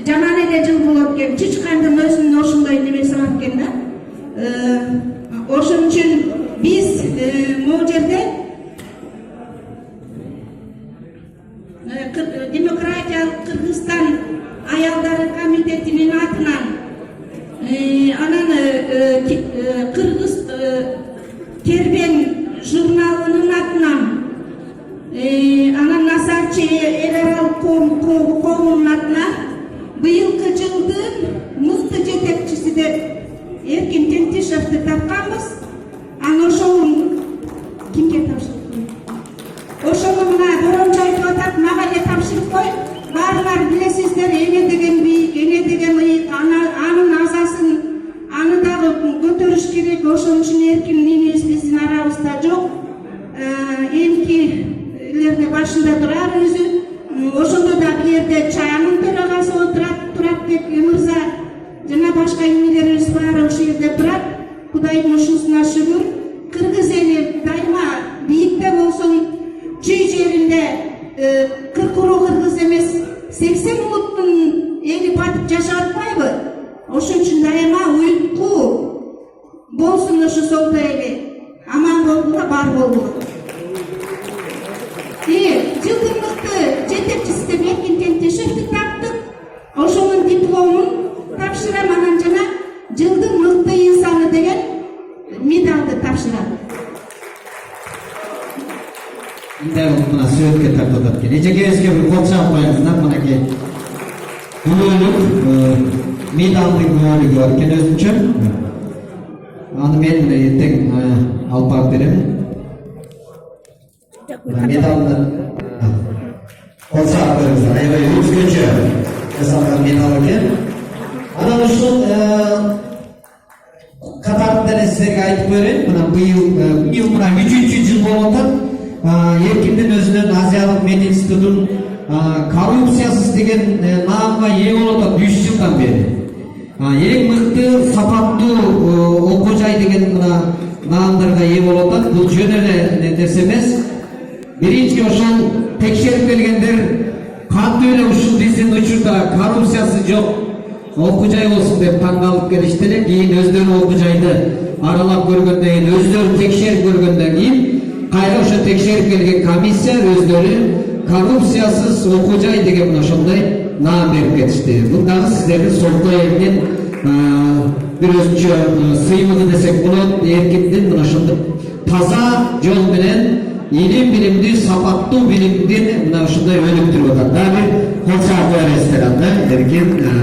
жаман эле жыл болот экен. Чычкандын өзүнүн ошондой немеси бар экен да. Ошон үчүн биз могу жерде Демократиялык Кыргызстан аялдары комитетинин атынан анан Кыргыз Кербен журналынын атынан анан Насарчы эл аралык коомунун атына быйылкы жылдын мыкты жетекчиси деп Эркин Тентишевди тапканбыз. Анан ошол кимге тапшырдык? Ошону мына борончу айтып атат, мага эле тапшырып кой. Баарыңар билесиздер, эне деген бийик, эне деген ыйык, анын азасын аны дагы көтөрүш керек. Ошон үчүн Эркин инебиз биздин арабызда жок. Эмкилерде башында турар өзү. Ошондо да бу жерде чаянын төрагасы турат деп мырза жана башка эмнелерибиз баары ошол жерде турат. Кудайдын ушунусуна шүгүр. Кыргыз эли дайыма бийикте болсун, чүй жеринде 40 кыргыз эмес 80 улуттун эли батып жашап атпайбы? Ошон үчүн дайыма уюлку болсун ошо солто эли. Аман болгула, бар болгула. Жылдын мыкты жетекчиси деп Эркин Тентишевди таптык. Ошонун дипломун тапшырам, анан жана жылдын мыкты инсаны деген медалды тапшырам. Мына сөйөткө тартып атат. Эжекебизге бир кол чаап коюңуздар, мынакей күбөлүк медалдын күбөлүгү бар экен өзүнчө. Аны мен эртең алып барып берем. Медалды кол чаап коюңуздар. Аябай өзгөчө жасалган медал экен. Анан ушул катарында силерге айтып берейин. Мына быйыл мына 3-жыл болуп атат. Эркиндин өзүнүн Азиялык Мед институтун коррупциясыз деген наамга ээ болуп атат 3 жылдан бери. Эң мыкты сапаттуу окуу жай деген мына наамдарга ээ болуп атат. Бул жөн эле нерсе эмес. Биринчи ошол текшерип келгендер кантип эле ушул биздин учурда коррупциясы жок окуу жай болсун деп таң калып келишти эле. Кийин өздөрү окуу жайды аралап көргөндөн кийин, өздөрү текшерип көргөндөн кийин кайра ошо текшерип келген комиссия өздөрү коррупциясыз окуу жай деген мына ошондой наам берип кетишти. Бул дагы сиздердин солто элдин бир өзүнчө сыймыгы десек болот. Эркиндин мына ошондой таза жол менен илим билимди, сапаттуу билимдин мына ушундай өнүктүрүп атат. Дагы кол чаап коерсиздер анда Эркин